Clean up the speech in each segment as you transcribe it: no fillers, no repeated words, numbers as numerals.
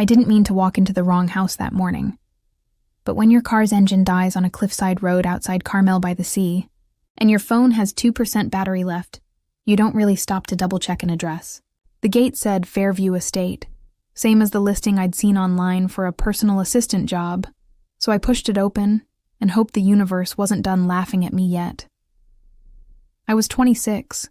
I didn't mean to walk into the wrong house that morning. But when your car's engine dies on a cliffside road outside Carmel by the sea, and your phone has 2% battery left, you don't really stop to double-check an address. The gate said Fairview Estate, same as the listing I'd seen online for a personal assistant job, so I pushed it open and hoped the universe wasn't done laughing at me yet. I was 26,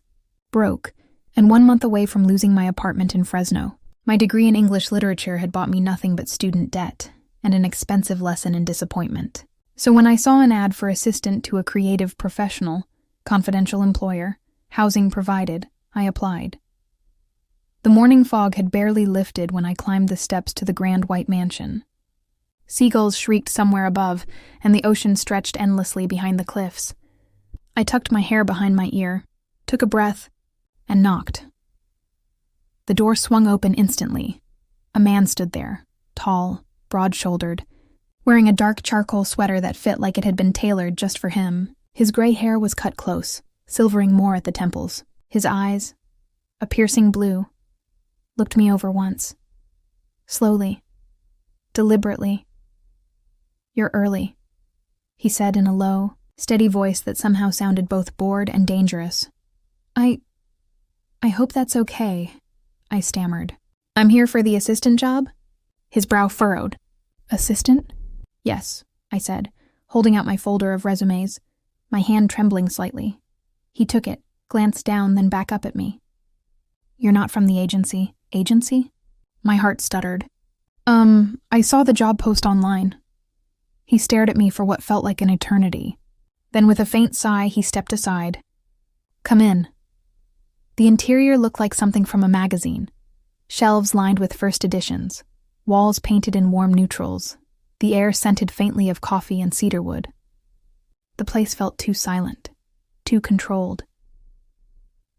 broke, and 1 month away from losing my apartment in Fresno. My degree in English literature had bought me nothing but student debt and an expensive lesson in disappointment. So when I saw an ad for assistant to a creative professional, confidential employer, housing provided, I applied. The morning fog had barely lifted when I climbed the steps to the grand white mansion. Seagulls shrieked somewhere above, and the ocean stretched endlessly behind the cliffs. I tucked my hair behind my ear, took a breath, and knocked. The door swung open instantly. A man stood there, tall, broad-shouldered, wearing a dark charcoal sweater that fit like it had been tailored just for him. His gray hair was cut close, silvering more at the temples. His eyes, a piercing blue, looked me over once. Slowly, deliberately. "You're early," he said in a low, steady voice that somehow sounded both bored and dangerous. I hope that's okay," I stammered. "I'm here for the assistant job?" His brow furrowed. "Assistant?" "Yes," I said, holding out my folder of resumes, my hand trembling slightly. He took it, glanced down, then back up at me. "You're not from the agency." "Agency?" My heart stuttered. I saw the job post online." He stared at me for what felt like an eternity. Then with a faint sigh, he stepped aside. "Come in." The interior looked like something from a magazine. Shelves lined with first editions, walls painted in warm neutrals, the air scented faintly of coffee and cedarwood. The place felt too silent, too controlled.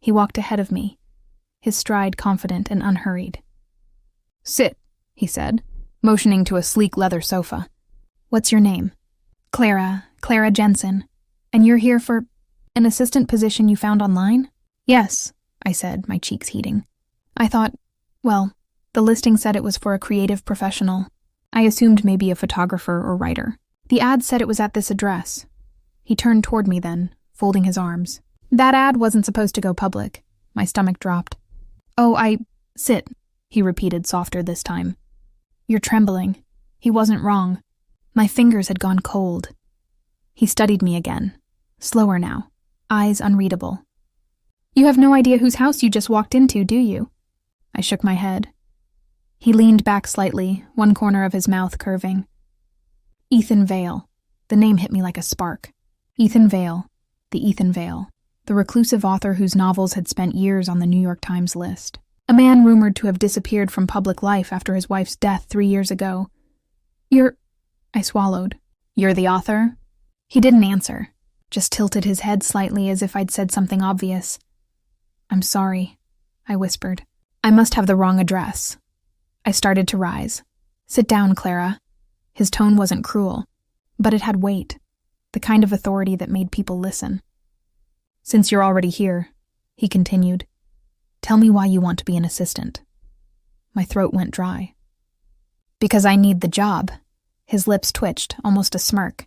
He walked ahead of me, his stride confident and unhurried. "Sit," he said, motioning to a sleek leather sofa. "What's your name?" Clara Jensen. "And you're here for an assistant position you found online?" "Yes," I said, my cheeks heating. "I thought, well, the listing said it was for a creative professional. I assumed maybe a photographer or writer. The ad said it was at this address." He turned toward me then, folding his arms. "That ad wasn't supposed to go public." My stomach dropped. Sit," he repeated softer this time. "You're trembling." He wasn't wrong. My fingers had gone cold. He studied me again, slower now, eyes unreadable. "You have no idea whose house you just walked into, do you?" I shook my head. He leaned back slightly, one corner of his mouth curving. "Ethan Vale." The name hit me like a spark. Ethan Vale, the Ethan Vale, the reclusive author whose novels had spent years on the New York Times list. A man rumored to have disappeared from public life after his wife's death 3 years ago. I swallowed. "You're the author?" He didn't answer, just tilted his head slightly as if I'd said something obvious. "I'm sorry," I whispered. "I must have the wrong address." I started to rise. "Sit down, Clara." His tone wasn't cruel, but it had weight, the kind of authority that made people listen. "Since you're already here," he continued, "tell me why you want to be an assistant." My throat went dry. "Because I need the job." His lips twitched, almost a smirk.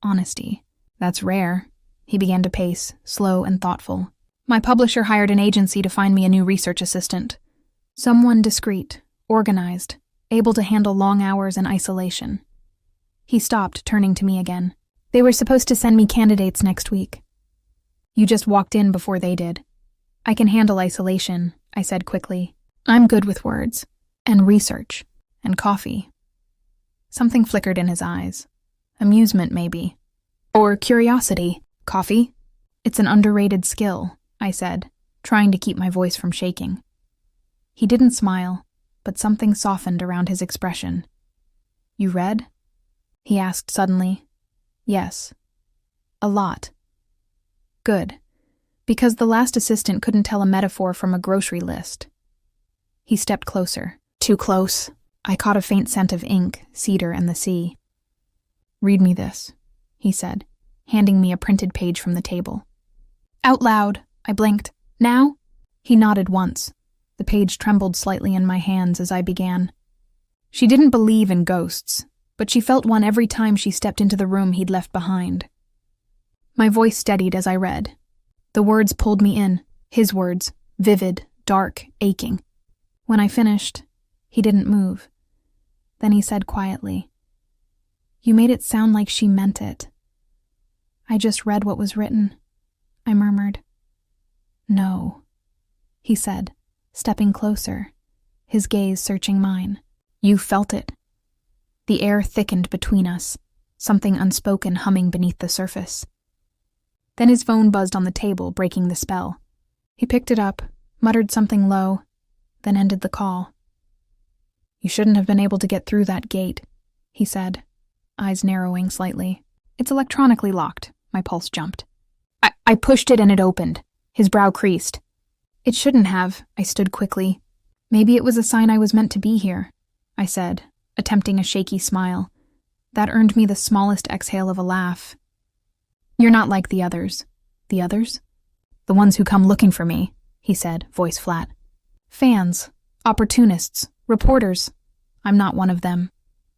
"Honesty. That's rare." He began to pace, slow and thoughtful. "My publisher hired an agency to find me a new research assistant. Someone discreet, organized, able to handle long hours and isolation." He stopped, turning to me again. "They were supposed to send me candidates next week." "You just walked in before they did." "I can handle isolation," I said quickly. "I'm good with words. And research. And coffee." Something flickered in his eyes. Amusement, maybe. Or curiosity. "Coffee? It's an underrated skill," I said, trying to keep my voice from shaking. He didn't smile, but something softened around his expression. "You read?" he asked suddenly. "Yes. A lot." "Good. Because the last assistant couldn't tell a metaphor from a grocery list." He stepped closer. Too close. I caught a faint scent of ink, cedar, and the sea. "Read me this," he said, handing me a printed page from the table. Out loud, I blinked. "Now?" He nodded once. The page trembled slightly in my hands as I began. She didn't believe in ghosts, but she felt one every time she stepped into the room he'd left behind. My voice steadied as I read. The words pulled me in, his words, vivid, dark, aching. When I finished, he didn't move. Then he said quietly, "You made it sound like she meant it." "I just read what was written," I murmured. "No," he said, stepping closer, his gaze searching mine. "You felt it." The air thickened between us, something unspoken humming beneath the surface. Then his phone buzzed on the table, breaking the spell. He picked it up, muttered something low, then ended the call. "You shouldn't have been able to get through that gate," he said, eyes narrowing slightly. "It's electronically locked." My pulse jumped. I pushed it and it opened. His brow creased. "It shouldn't have," I stood quickly. "Maybe it was a sign I was meant to be here," I said, attempting a shaky smile. That earned me the smallest exhale of a laugh. "You're not like the others." "The others?" "The ones who come looking for me," he said, voice flat. "Fans, opportunists, reporters. I'm not one of them."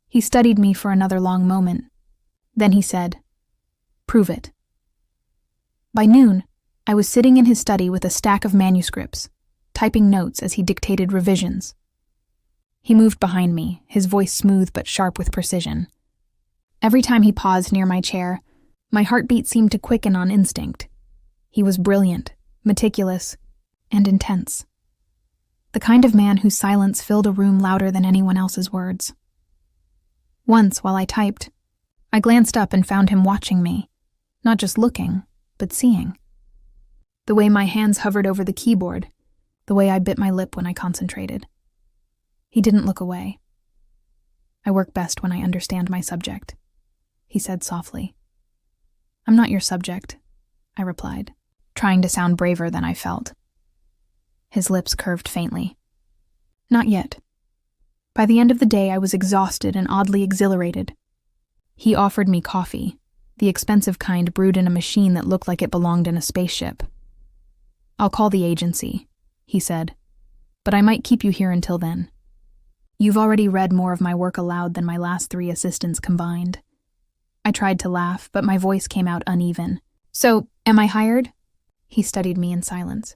He studied me for another long moment. Then he said, "Prove it." By noon, I was sitting in his study with a stack of manuscripts, typing notes as he dictated revisions. He moved behind me, his voice smooth but sharp with precision. Every time he paused near my chair, my heartbeat seemed to quicken on instinct. He was brilliant, meticulous, and intense. The kind of man whose silence filled a room louder than anyone else's words. Once, while I typed, I glanced up and found him watching me, not just looking, but seeing. The way my hands hovered over the keyboard, the way I bit my lip when I concentrated. He didn't look away. "I work best when I understand my subject," he said softly. "I'm not your subject," I replied, trying to sound braver than I felt. His lips curved faintly. "Not yet." By the end of the day, I was exhausted and oddly exhilarated. He offered me coffee, the expensive kind brewed in a machine that looked like it belonged in a spaceship. "I'll call the agency," he said, "but I might keep you here until then. You've already read more of my work aloud than my last 3 assistants combined." I tried to laugh, but my voice came out uneven. "So, am I hired?" He studied me in silence.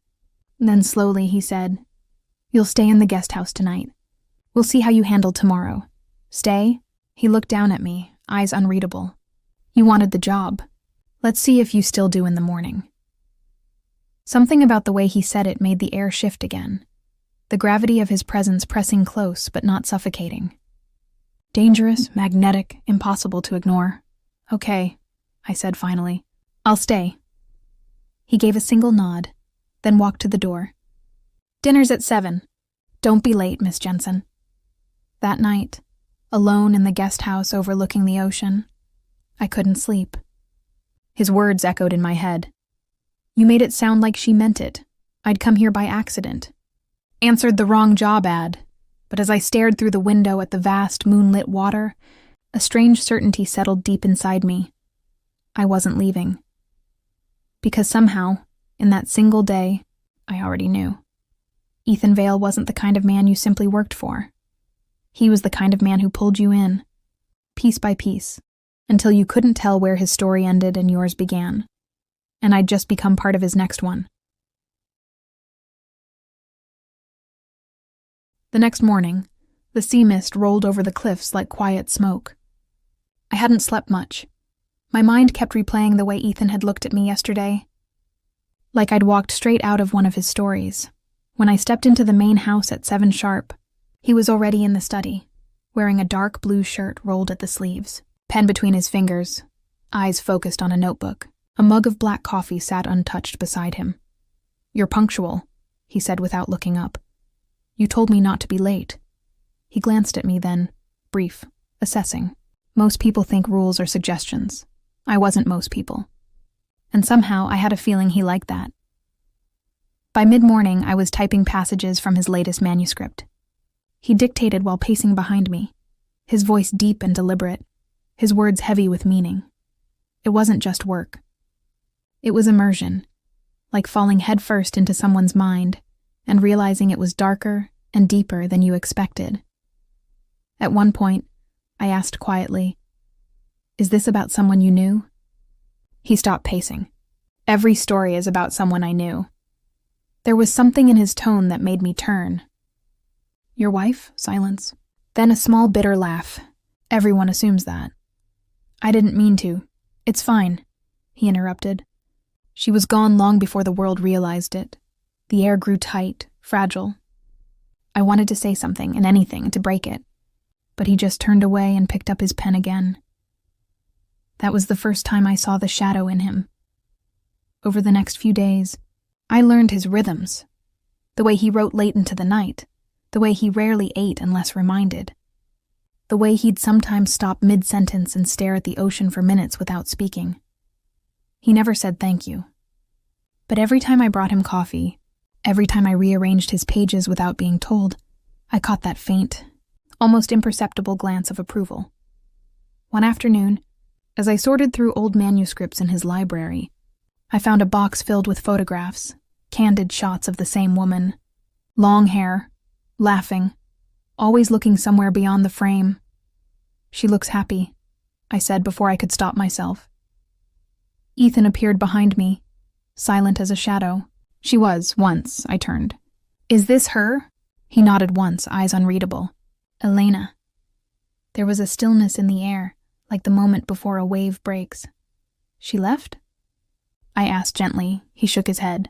Then slowly he said, "You'll stay in the guest house tonight. We'll see how you handle tomorrow. Stay?" He looked down at me, eyes unreadable. "You wanted the job. Let's see if you still do in the morning." Something about the way he said it made the air shift again, the gravity of his presence pressing close but not suffocating. Dangerous, magnetic, impossible to ignore. "Okay," I said finally. "I'll stay." He gave a single nod, then walked to the door. "Dinner's at 7. Don't be late, Miss Jensen." That night, alone in the guest house overlooking the ocean, I couldn't sleep. His words echoed in my head. "You made it sound like she meant it. I'd come here by accident. Answered the wrong job ad." But as I stared through the window at the vast, moonlit water, a strange certainty settled deep inside me. I wasn't leaving. Because somehow, in that single day, I already knew. Ethan Vale wasn't the kind of man you simply worked for. He was the kind of man who pulled you in, piece by piece, until you couldn't tell where his story ended and yours began. And I'd just become part of his next one. The next morning, the sea mist rolled over the cliffs like quiet smoke. I hadn't slept much. My mind kept replaying the way Ethan had looked at me yesterday, like I'd walked straight out of one of his stories. When I stepped into the main house at 7 sharp, he was already in the study, wearing a dark blue shirt rolled at the sleeves, pen between his fingers, eyes focused on a notebook. A mug of black coffee sat untouched beside him. "You're punctual," he said without looking up. "You told me not to be late." He glanced at me then, brief, assessing. Most people think rules are suggestions. I wasn't most people. And somehow I had a feeling he liked that. By mid-morning, I was typing passages from his latest manuscript. He dictated while pacing behind me, his voice deep and deliberate, his words heavy with meaning. It wasn't just work. It was immersion, like falling headfirst into someone's mind and realizing it was darker and deeper than you expected. At one point, I asked quietly, "Is this about someone you knew?" He stopped pacing. "Every story is about someone I knew." There was something in his tone that made me turn. "Your wife?" Silence. Then a small bitter laugh. "Everyone assumes that." "I didn't mean to. It's fine," he interrupted. "She was gone long before the world realized it. The air grew tight, fragile. I wanted to say something and anything to break it, but he just turned away and picked up his pen again. That was the first time I saw the shadow in him. Over the next few days, I learned his rhythms, the way he wrote late into the night, the way he rarely ate unless reminded, the way he'd sometimes stop mid-sentence and stare at the ocean for minutes without speaking. He never said thank you. But every time I brought him coffee, every time I rearranged his pages without being told, I caught that faint, almost imperceptible glance of approval. One afternoon, as I sorted through old manuscripts in his library, I found a box filled with photographs, candid shots of the same woman. Long hair, laughing, always looking somewhere beyond the frame. "She looks happy," I said before I could stop myself. Ethan appeared behind me, silent as a shadow. "She was, once," I turned. "Is this her?" He nodded once, eyes unreadable. "Elena." There was a stillness in the air, like the moment before a wave breaks. "She left?" I asked gently. He shook his head.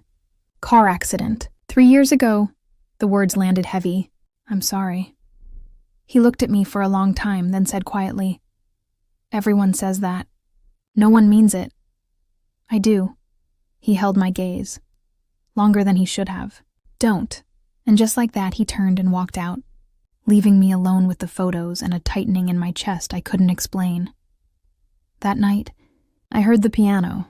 "Car accident. 3 years ago." The words landed heavy. "I'm sorry." He looked at me for a long time, then said quietly, "Everyone says that. No one means it." "I do." He held my gaze. Longer than he should have. "Don't." And just like that, he turned and walked out, leaving me alone with the photos and a tightening in my chest I couldn't explain. That night, I heard the piano.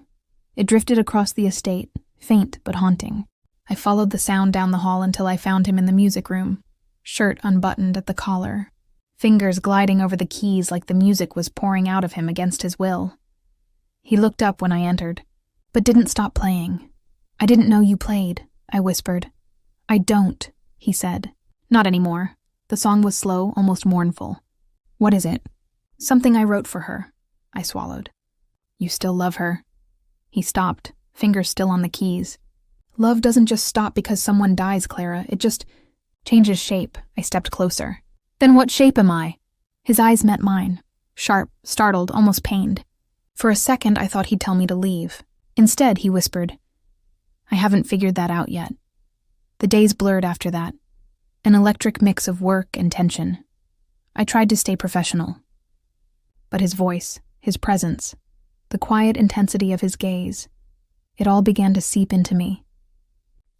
It drifted across the estate, faint but haunting. I followed the sound down the hall until I found him in the music room, shirt unbuttoned at the collar, fingers gliding over the keys like the music was pouring out of him against his will. He looked up when I entered, but didn't stop playing. "I didn't know you played," I whispered. "I don't," he said. "Not anymore." The song was slow, almost mournful. "What is it?" "Something I wrote for her," I swallowed. "You still love her?" He stopped, fingers still on the keys. "Love doesn't just stop because someone dies, Clara. It just changes shape." I stepped closer. "Then what shape am I?" His eyes met mine, sharp, startled, almost pained. For a second, I thought he'd tell me to leave. Instead, he whispered, "I haven't figured that out yet." The days blurred after that, an electric mix of work and tension. I tried to stay professional. But his voice, his presence, the quiet intensity of his gaze, it all began to seep into me.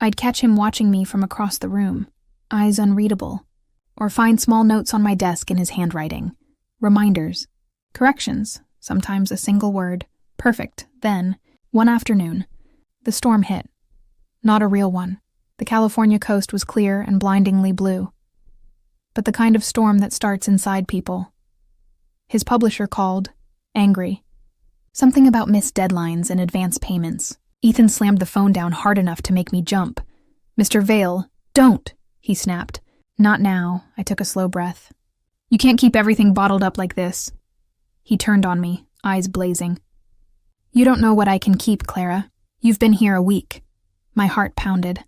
I'd catch him watching me from across the room, eyes unreadable, or find small notes on my desk in his handwriting, reminders, corrections, sometimes a single word, perfect. Then, one afternoon, the storm hit. Not a real one. The California coast was clear and blindingly blue, but the kind of storm that starts inside people. His publisher called, angry. Something about missed deadlines and advance payments. Ethan slammed the phone down hard enough to make me jump. "Mr. Vale, don't," he snapped. "Not now," I took a slow breath. "You can't keep everything bottled up like this." He turned on me, eyes blazing. "You don't know what I can keep, Clara. You've been here a week." My heart pounded.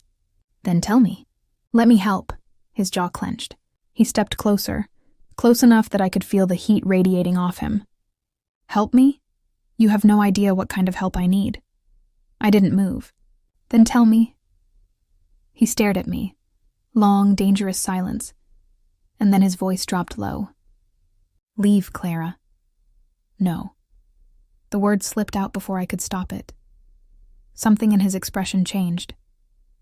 "Then tell me." "Let me help." His jaw clenched. He stepped closer, close enough that I could feel the heat radiating off him. "Help me? You have no idea what kind of help I need." I didn't move. "Then tell me." He stared at me. Long, dangerous silence. And then his voice dropped low. "Leave, Clara." "No." The word slipped out before I could stop it. Something in his expression changed.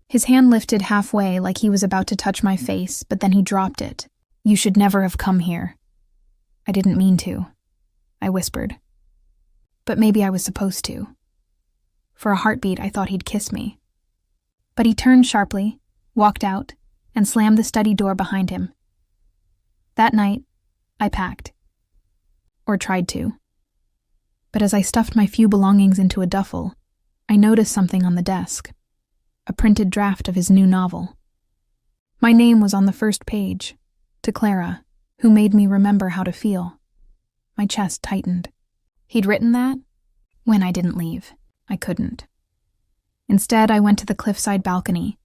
His hand lifted halfway like he was about to touch my face, but then he dropped it. "You should never have come here." "I didn't mean to," I whispered. But maybe I was supposed to. For a heartbeat, I thought he'd kiss me. But he turned sharply, walked out, and slammed the study door behind him. That night, I packed. Or tried to. But as I stuffed my few belongings into a duffel, I noticed something on the desk. A printed draft of his new novel. My name was on the first page, to Clara, who made me remember how to feel. My chest tightened. He'd written that? When I didn't leave. I couldn't. Instead, I went to the cliffside balcony,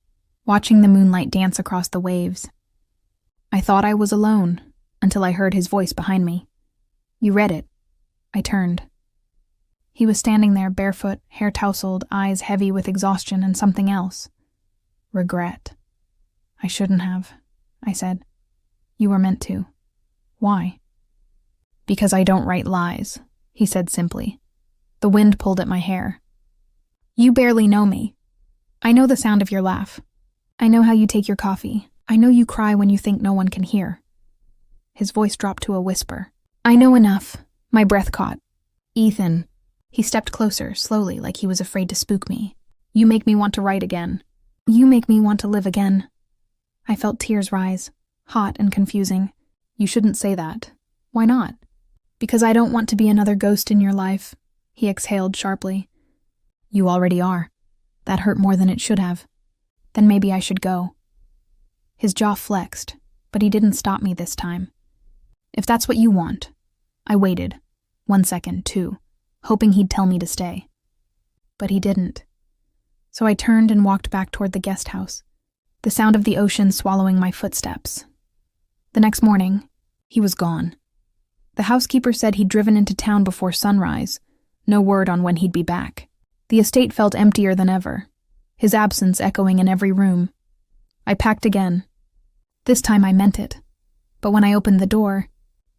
watching the moonlight dance across the waves. I thought I was alone, until I heard his voice behind me. You read it. I turned. He was standing there, barefoot, hair tousled, eyes heavy with exhaustion and something else. Regret. I shouldn't have, I said. You were meant to. Why? Because I don't write lies, he said simply. The wind pulled at my hair. You barely know me. I know the sound of your laugh. I know how you take your coffee. I know you cry when you think no one can hear. His voice dropped to a whisper. I know enough. My breath caught. Ethan. He stepped closer, slowly, like he was afraid to spook me. You make me want to write again. You make me want to live again. I felt tears rise, hot and confusing. You shouldn't say that. Why not? Because I don't want to be another ghost in your life, he exhaled sharply. You already are. That hurt more than it should have. Then maybe I should go. His jaw flexed, but he didn't stop me this time. If that's what you want. I waited. 1 second, 2, hoping he'd tell me to stay. But he didn't. So I turned and walked back toward the guest house, the sound of the ocean swallowing my footsteps. The next morning, he was gone. The housekeeper said he'd driven into town before sunrise. No word on when he'd be back. The estate felt emptier than ever, his absence echoing in every room. I packed again. This time I meant it. But when I opened the door,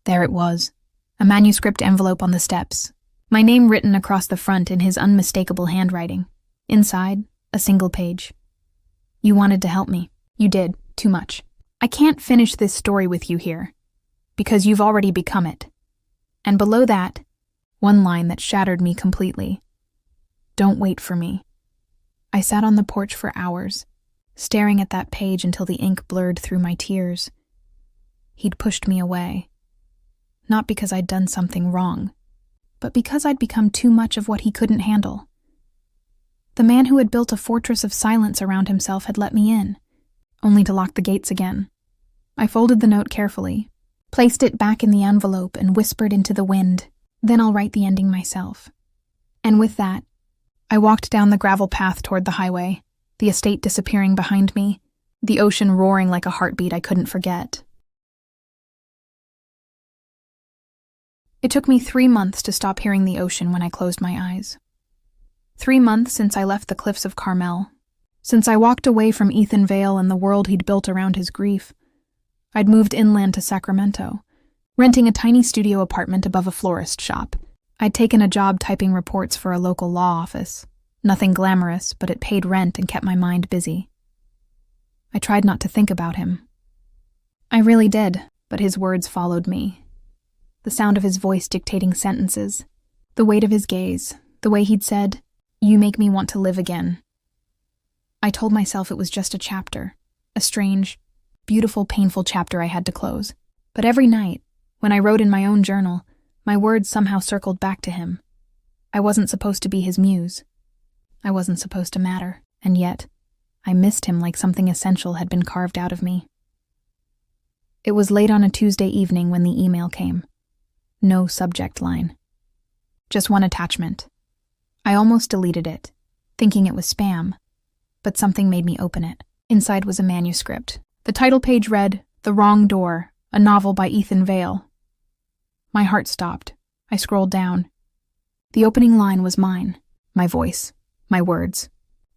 there it was, a manuscript envelope on the steps, my name written across the front in his unmistakable handwriting. Inside, a single page. You wanted to help me. You did, too much. I can't finish this story with you here, because you've already become it. And below that, one line that shattered me completely. Don't wait for me. I sat on the porch for hours, staring at that page until the ink blurred through my tears. He'd pushed me away. Not because I'd done something wrong, but because I'd become too much of what he couldn't handle. The man who had built a fortress of silence around himself had let me in, only to lock the gates again. I folded the note carefully, placed it back in the envelope, and whispered into the wind, then I'll write the ending myself. And with that, I walked down the gravel path toward the highway, the estate disappearing behind me, the ocean roaring like a heartbeat I couldn't forget. It took me 3 months to stop hearing the ocean when I closed my eyes. 3 months since I left the cliffs of Carmel, since I walked away from Ethan Vale and the world he'd built around his grief. I'd moved inland to Sacramento, renting a tiny studio apartment above a florist shop. I'd taken a job typing reports for a local law office. Nothing glamorous, but it paid rent and kept my mind busy. I tried not to think about him. I really did, but his words followed me. The sound of his voice dictating sentences, the weight of his gaze, the way he'd said, "You make me want to live again." I told myself it was just a chapter, a strange, beautiful, painful chapter I had to close. But every night, when I wrote in my own journal, my words somehow circled back to him. I wasn't supposed to be his muse. I wasn't supposed to matter, and yet, I missed him like something essential had been carved out of me. It was late on a Tuesday evening when the email came. No subject line. Just one attachment. I almost deleted it, thinking it was spam, but something made me open it. Inside was a manuscript. The title page read, "The Wrong Door, a novel by Ethan Vale." My heart stopped. I scrolled down. The opening line was mine, my voice, my words,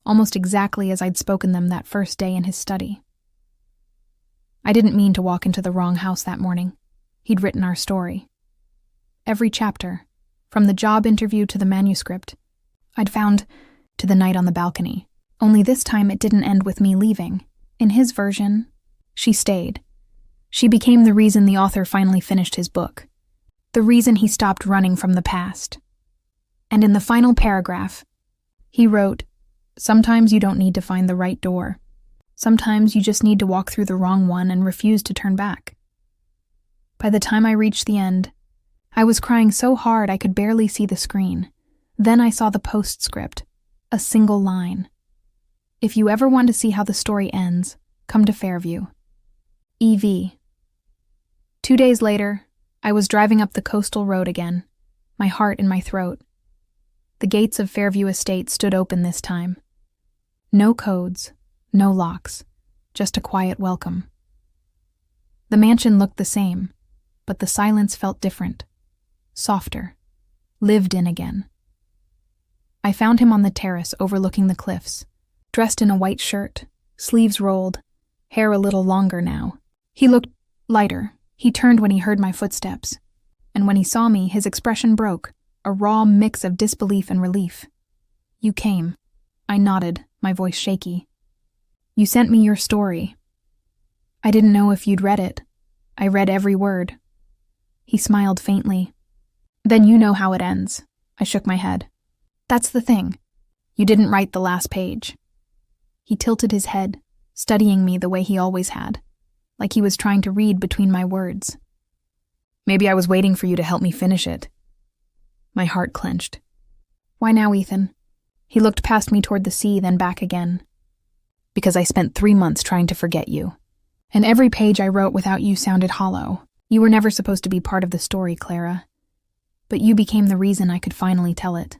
almost exactly as I'd spoken them that first day in his study. I didn't mean to walk into the wrong house that morning. He'd written our story. Every chapter, from the job interview to the manuscript, I'd found to the night on the balcony. Only this time it didn't end with me leaving. In his version, she stayed. She became the reason the author finally finished his book. The reason he stopped running from the past. And in the final paragraph, he wrote, "Sometimes you don't need to find the right door. Sometimes you just need to walk through the wrong one and refuse to turn back." By the time I reached the end, I was crying so hard I could barely see the screen. Then I saw the postscript, a single line. "If you ever want to see how the story ends, come to Fairview. EV." 2 days later, I was driving up the coastal road again, my heart in my throat. The gates of Fairview Estate stood open this time. No codes, no locks, just a quiet welcome. The mansion looked the same, but the silence felt different, softer, lived in again. I found him on the terrace overlooking the cliffs, dressed in a white shirt, sleeves rolled, hair a little longer now. He looked lighter. He turned when he heard my footsteps, and when he saw me, his expression broke, a raw mix of disbelief and relief. "You came." I nodded, my voice shaky. "You sent me your story." "I didn't know if you'd read it." "I read every word." He smiled faintly. "Then you know how it ends." I shook my head. "That's the thing. You didn't write the last page." He tilted his head, studying me the way he always had, like he was trying to read between my words. "Maybe I was waiting for you to help me finish it." My heart clenched. "Why now, Ethan?" He looked past me toward the sea, then back again. "Because I spent 3 months trying to forget you. And every page I wrote without you sounded hollow. You were never supposed to be part of the story, Clara. But you became the reason I could finally tell it."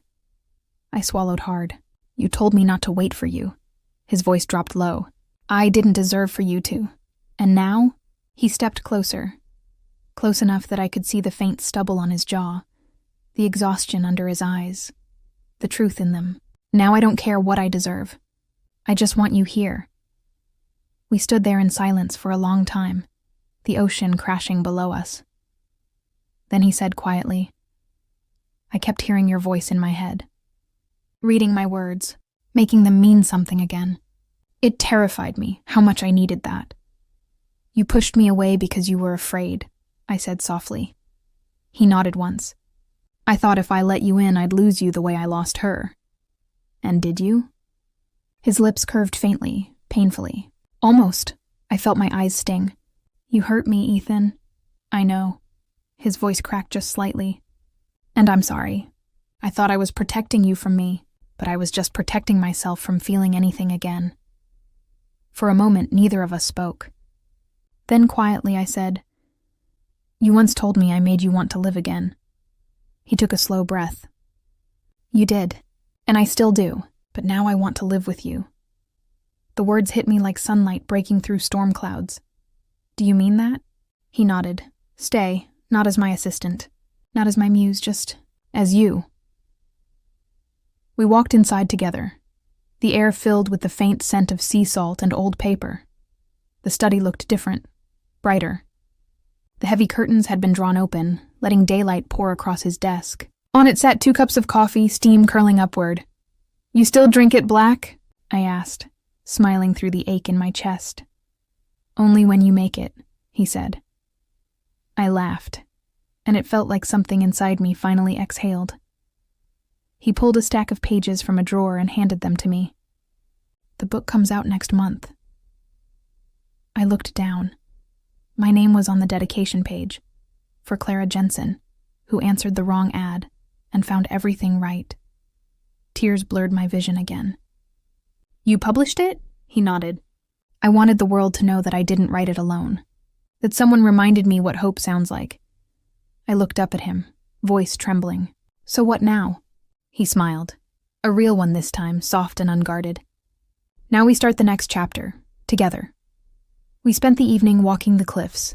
I swallowed hard. "You told me not to wait for you." His voice dropped low. "I didn't deserve for you to. And now?" He stepped closer, close enough that I could see the faint stubble on his jaw, the exhaustion under his eyes, the truth in them. "Now I don't care what I deserve. I just want you here." We stood there in silence for a long time, the ocean crashing below us. Then he said quietly, "I kept hearing your voice in my head, reading my words, making them mean something again. It terrified me how much I needed that." "You pushed me away because you were afraid," I said softly. He nodded once. "I thought if I let you in, I'd lose you the way I lost her." "And did you?" His lips curved faintly, painfully. "Almost." I felt my eyes sting. "You hurt me, Ethan." "I know." His voice cracked just slightly. "And I'm sorry. I thought I was protecting you from me, but I was just protecting myself from feeling anything again." For a moment, neither of us spoke. Then quietly I said, "You once told me I made you want to live again." He took a slow breath. "You did, and I still do, but now I want to live with you." The words hit me like sunlight breaking through storm clouds. "Do you mean that?" He nodded. "Stay, not as my assistant, not as my muse, just as you." We walked inside together, the air filled with the faint scent of sea salt and old paper. The study looked different, brighter. The heavy curtains had been drawn open, letting daylight pour across his desk. On it sat 2 cups of coffee, steam curling upward. "You still drink it black?" I asked, smiling through the ache in my chest. "Only when you make it," he said. I laughed, and it felt like something inside me finally exhaled. He pulled a stack of pages from a drawer and handed them to me. "The book comes out next month." I looked down. My name was on the dedication page, for Clara Jensen, who answered the wrong ad and found everything right. Tears blurred my vision again. "You published it?" He nodded. "I wanted the world to know that I didn't write it alone, that someone reminded me what hope sounds like." I looked up at him, voice trembling. "So what now?" He smiled, a real one this time, soft and unguarded. "Now we start the next chapter, together." We spent the evening walking the cliffs.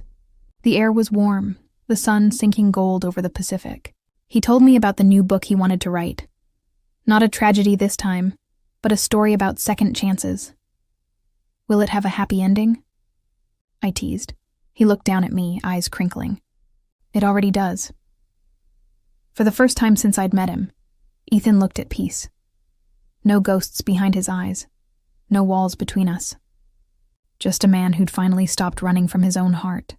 The air was warm, the sun sinking gold over the Pacific. He told me about the new book he wanted to write. Not a tragedy this time, but a story about second chances. "Will it have a happy ending?" I teased. He looked down at me, eyes crinkling. "It already does." For the first time since I'd met him, Ethan looked at peace. No ghosts behind his eyes, no walls between us. Just a man who'd finally stopped running from his own heart.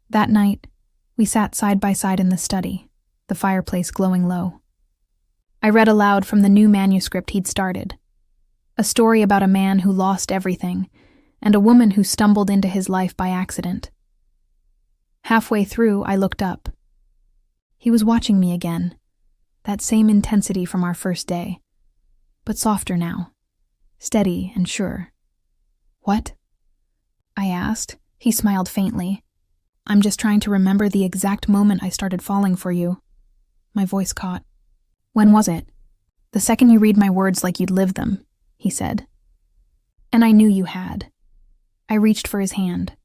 That night, we sat side by side in the study, the fireplace glowing low. I read aloud from the new manuscript he'd started, a story about a man who lost everything and a woman who stumbled into his life by accident. Halfway through, I looked up. He was watching me again, that same intensity from our first day, but softer now, steady and sure. "What?" I asked. He smiled faintly. I'm just trying to remember the exact moment I started falling for you. My voice caught. When was it? The second you read my words like you'd lived them, he said. And I knew you had. I reached for his hand.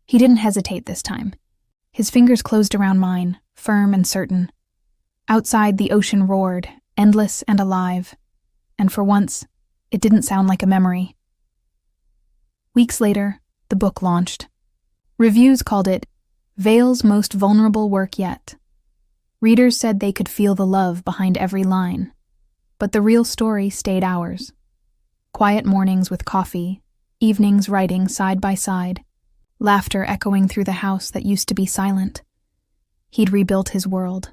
He didn't hesitate this time. His fingers closed around mine, firm and certain. Outside, the ocean roared, endless and alive. And for once, it didn't sound like a memory. Weeks later, the book launched. Reviews called it Vale's most vulnerable work yet. Readers said they could feel the love behind every line. But the real story stayed ours. Quiet mornings with coffee, evenings writing side by side, laughter echoing through the house that used to be silent. He'd rebuilt his world,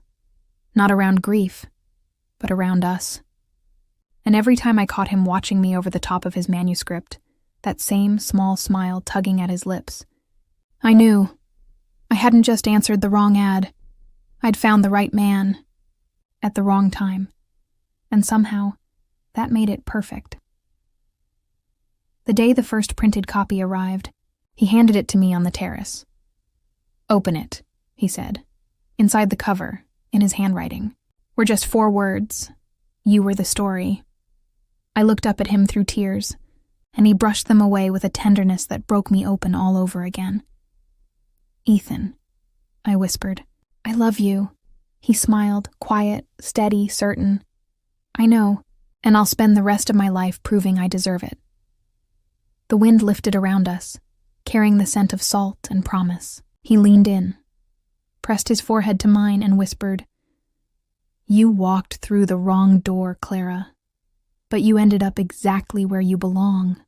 not around grief, but around us. And every time I caught him watching me over the top of his manuscript, that same small smile tugging at his lips, I knew I hadn't just answered the wrong ad. I'd found the right man at the wrong time, and somehow that made it perfect. The day the first printed copy arrived, he handed it to me on the terrace. Open it, he said. Inside the cover, in his handwriting, were just 4 words. You were the story. I looked up at him through tears, and he brushed them away with a tenderness that broke me open all over again. Ethan, I whispered. I love you. He smiled, quiet, steady, certain. I know, and I'll spend the rest of my life proving I deserve it. The wind lifted around us, carrying the scent of salt and promise. He leaned in, pressed his forehead to mine, and whispered, You walked through the wrong door, Clara, but you ended up exactly where you belong.